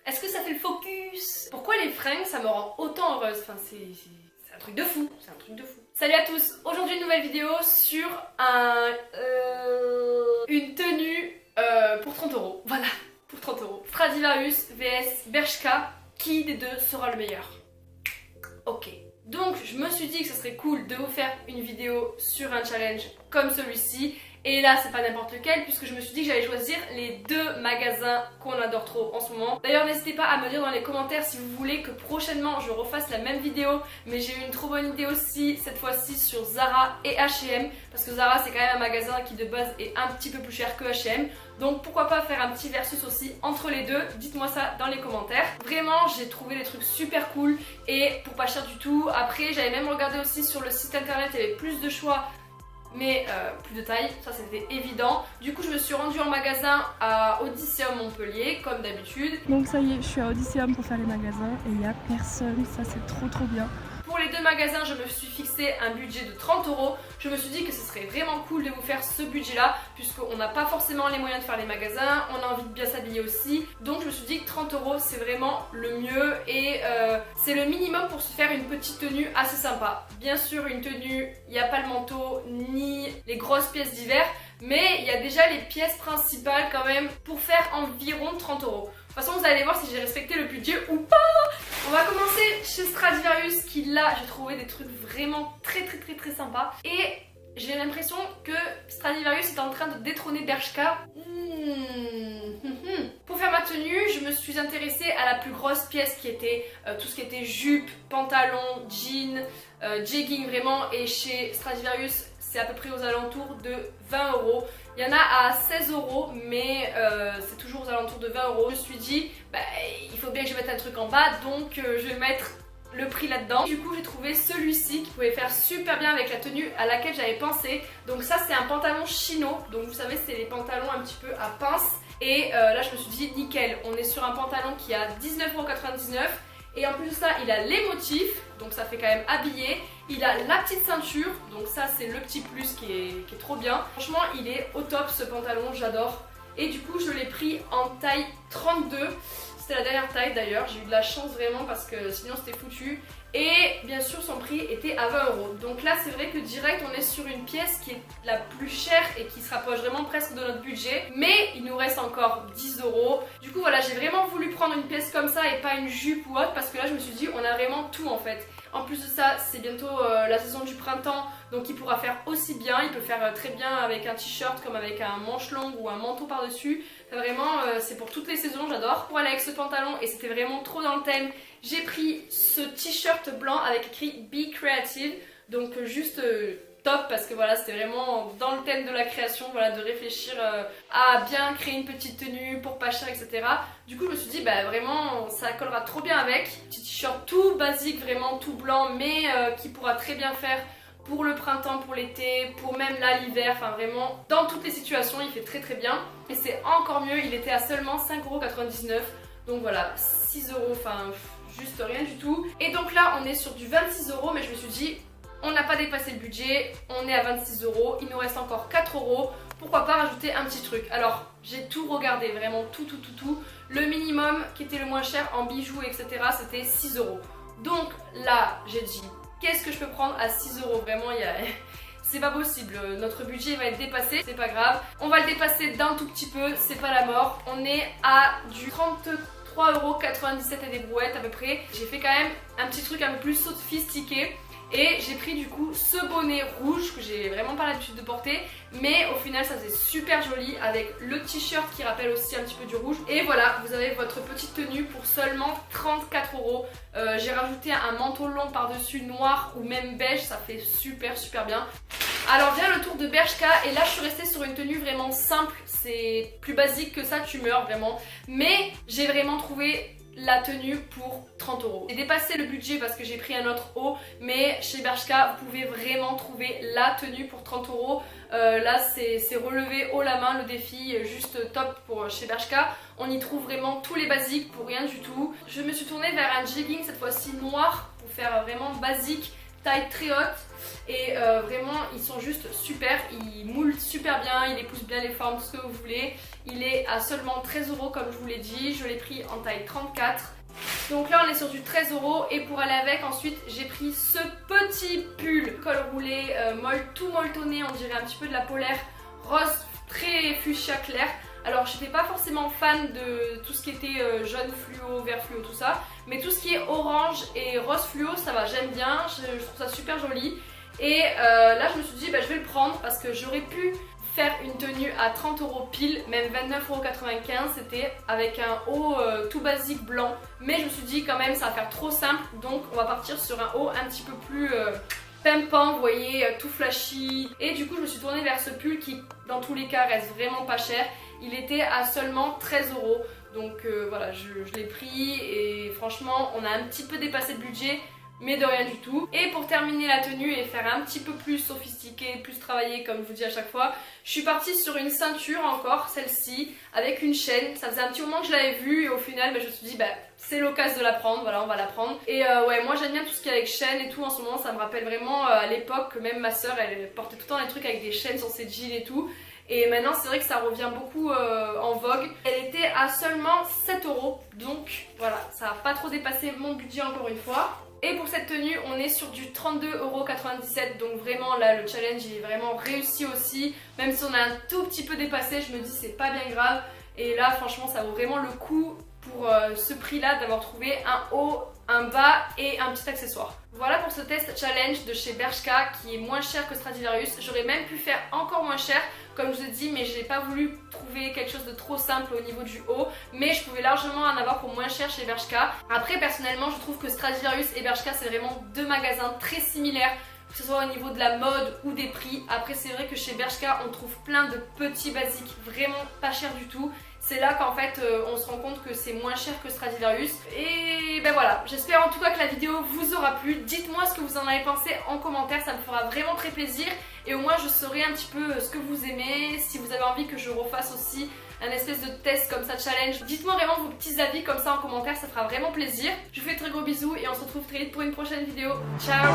Est-ce que ça fait le focus? Pourquoi les fringues ça me rend autant heureuse? Enfin c'est un truc de fou, c'est un truc de fou. Salut à tous, aujourd'hui une nouvelle vidéo sur une tenue pour 30 €. Voilà, pour 30 €. Stradivarius vs Bershka, qui des deux sera le meilleur? Ok. Donc je me suis dit que ce serait cool de vous faire une vidéo sur un challenge comme celui-ci. Et là c'est pas n'importe lequel, puisque je me suis dit que j'allais choisir les deux magasins qu'on adore trop en ce moment. D'ailleurs n'hésitez pas à me dire dans les commentaires si vous voulez que prochainement je refasse la même vidéo. Mais j'ai eu une trop bonne idée aussi cette fois-ci sur Zara et H&M, parce que Zara c'est quand même un magasin qui de base est un petit peu plus cher que H&M. Donc pourquoi pas faire un petit versus aussi entre les deux? Dites-moi ça dans les commentaires. Vraiment j'ai trouvé des trucs super cool et pour pas cher du tout. Après j'avais même regardé aussi sur le site internet, il y avait plus de choix mais plus de taille, ça c'était évident. Du coup je me suis rendue en magasin à Odysseum Montpellier comme d'habitude. Donc ça y est, je suis à Odysseum pour faire les magasins et il n'y a personne, ça c'est trop bien. Pour les deux magasins, je me suis fixé un budget de 30 €. Je me suis dit que ce serait vraiment cool de vous faire ce budget-là, puisqu'on n'a pas forcément les moyens de faire les magasins, on a envie de bien s'habiller aussi. Donc je me suis dit que 30 € c'est vraiment le mieux et c'est le minimum pour se faire une petite tenue assez sympa. Bien sûr, une tenue, il n'y a pas le manteau ni les grosses pièces d'hiver, mais il y a déjà les pièces principales quand même pour faire environ 30 €. De toute façon, vous allez voir si j'ai respecté le budget ou pas. On va commencer chez Stradivarius qui là, j'ai trouvé des trucs vraiment très sympas. Et j'ai l'impression que Stradivarius est en train de détrôner Bershka. Pour faire ma tenue, je me suis intéressée à la plus grosse pièce qui était tout ce qui était jupe, pantalon, jean, jegging vraiment. Et chez Stradivarius, c'est à peu près aux alentours de 20 €. Il y en a à 16 €, mais c'est toujours aux alentours de 20 €. Je me suis dit, bah, il faut bien que je mette un truc en bas, donc je vais mettre le prix là-dedans. Du coup, j'ai trouvé celui-ci qui pouvait faire super bien avec la tenue à laquelle j'avais pensé. Donc ça, c'est un pantalon chino. Donc vous savez, c'est les pantalons un petit peu à pince. Et là, je me suis dit, nickel, on est sur un pantalon qui a 19,99 €. Et en plus de ça, il a les motifs, donc ça fait quand même habillé. Il a la petite ceinture, donc ça c'est le petit plus qui est trop bien. Franchement, il est au top ce pantalon, j'adore. Et du coup, je l'ai pris en taille 32. C'était la dernière taille d'ailleurs, j'ai eu de la chance vraiment parce que sinon c'était foutu. Et bien sûr son prix était à 20 €. Donc là c'est vrai que direct on est sur une pièce qui est la plus chère et qui se rapproche vraiment presque de notre budget. Mais il nous reste encore 10 €. Du coup voilà, j'ai vraiment voulu prendre une pièce comme ça et pas une jupe ou autre, parce que là je me suis dit on a vraiment tout en fait. En plus de ça, c'est bientôt la saison du printemps, donc il pourra faire aussi bien. Il peut faire très bien avec un t-shirt comme avec un manche longue ou un manteau par-dessus. Vraiment, c'est pour toutes les saisons, j'adore. Pour aller avec ce pantalon, et c'était vraiment trop dans le thème, j'ai pris ce t-shirt blanc avec écrit Be Creative. Donc juste top, parce que voilà, c'était vraiment dans le thème de la création, voilà, de réfléchir à bien créer une petite tenue pour pas cher, etc. Du coup je me suis dit bah vraiment ça collera trop bien avec. Petit t-shirt tout basique, vraiment tout blanc, mais qui pourra très bien faire pour le printemps, pour l'été, pour même là l'hiver, enfin vraiment dans toutes les situations il fait très bien. Et c'est encore mieux, il était à seulement 5,99 €, donc voilà, 6 €, enfin juste rien du tout. Et donc là on est sur du 26 €, mais je me suis dit on n'a pas dépassé le budget, on est à 26 €, il nous reste encore 4 €, pourquoi pas rajouter un petit truc. Alors j'ai tout regardé, vraiment tout. Le minimum qui était le moins cher en bijoux etc c'était 6 €. Donc là j'ai dit qu'est-ce que je peux prendre à 6 €, vraiment il y a... c'est pas possible, notre budget va être dépassé, c'est pas grave. On va le dépasser d'un tout petit peu, c'est pas la mort. On est à du 33,97 € et des brouettes à peu près. J'ai fait quand même un petit truc un peu plus sophistiqué. Et j'ai pris du coup ce bonnet rouge que j'ai vraiment pas l'habitude de porter, mais au final ça faisait super joli avec le t-shirt qui rappelle aussi un petit peu du rouge. Et voilà, vous avez votre petite tenue pour seulement 34 €. J'ai rajouté un manteau long par dessus noir ou même beige, ça fait super bien. Alors vient le tour de Bershka, et là je suis restée sur une tenue vraiment simple, c'est plus basique que ça, tu meurs vraiment. Mais j'ai vraiment trouvé la tenue pour 30 €. J'ai dépassé le budget parce que j'ai pris un autre haut, mais chez Bershka vous pouvez vraiment trouver la tenue pour 30 €. Là c'est relevé haut la main le défi, juste top pour chez Bershka. On y trouve vraiment tous les basiques pour rien du tout. Je me suis tournée vers un jegging cette fois-ci noir pour faire vraiment basique, taille très haute et vraiment ils sont juste super, ils moulent super bien, ils épousent bien les formes, tout ce que vous voulez. Il est à seulement 13 € comme je vous l'ai dit, je l'ai pris en taille 34. Donc là on est sur du 13 € et pour aller avec ensuite j'ai pris ce petit pull col roulé tout molletonné, on dirait un petit peu de la polaire rose très fuchsia clair. Alors je n'étais pas forcément fan de tout ce qui était jaune fluo, vert fluo, tout ça, mais tout ce qui est orange et rose fluo ça va, j'aime bien, je trouve ça super joli. Et là je me suis dit bah, je vais le prendre parce que j'aurais pu faire une tenue à 30 € pile, même 29,95 €, c'était avec un haut tout basique blanc, mais je me suis dit quand même ça va faire trop simple, donc on va partir sur un haut un petit peu plus pimpant, vous voyez, tout flashy. Et du coup je me suis tournée vers ce pull qui dans tous les cas reste vraiment pas cher, il était à seulement 13 €, donc voilà je l'ai pris et franchement on a un petit peu dépassé le budget, mais de rien du tout. Et pour terminer la tenue et faire un petit peu plus sophistiqué, plus travaillé comme je vous dis à chaque fois, je suis partie sur une ceinture encore, celle-ci, avec une chaîne. Ça faisait un petit moment que je l'avais vue et au final je me suis dit bah c'est l'occasion de la prendre, voilà on va la prendre. Et ouais moi j'aime bien tout ce qui est avec chaîne et tout en ce moment, ça me rappelle vraiment à l'époque que même ma soeur elle portait tout le temps des trucs avec des chaînes sur ses jeans et tout. Et maintenant c'est vrai que ça revient beaucoup en vogue. Elle était à seulement 7 €, donc voilà, ça n'a pas trop dépassé mon budget encore une fois. Et pour cette tenue on est sur du 32,97 €, donc vraiment là le challenge il est vraiment réussi aussi. Même si on a un tout petit peu dépassé, je me dis c'est pas bien grave. Et là franchement ça vaut vraiment le coup pour ce prix là d'avoir trouvé un haut, un bas et un petit accessoire. Voilà pour ce test challenge de chez Bershka qui est moins cher que Stradivarius. J'aurais même pu faire encore moins cher comme je vous ai dit, mais j'ai pas voulu trouver quelque chose de trop simple au niveau du haut, mais je pouvais largement en avoir pour moins cher chez Bershka. Après personnellement je trouve que Stradivarius et Bershka c'est vraiment deux magasins très similaires, que ce soit au niveau de la mode ou des prix. Après c'est vrai que chez Bershka on trouve plein de petits basiques vraiment pas chers du tout. C'est là qu'en fait on se rend compte que c'est moins cher que Stradivarius. Et ben voilà, j'espère en tout cas que la vidéo vous aura plu. Dites-moi ce que vous en avez pensé en commentaire, ça me fera vraiment très plaisir. Et au moins je saurai un petit peu ce que vous aimez, si vous avez envie que je refasse aussi un espèce de test comme ça challenge. Dites-moi vraiment vos petits avis comme ça en commentaire, ça fera vraiment plaisir. Je vous fais de très gros bisous et on se retrouve très vite pour une prochaine vidéo. Ciao!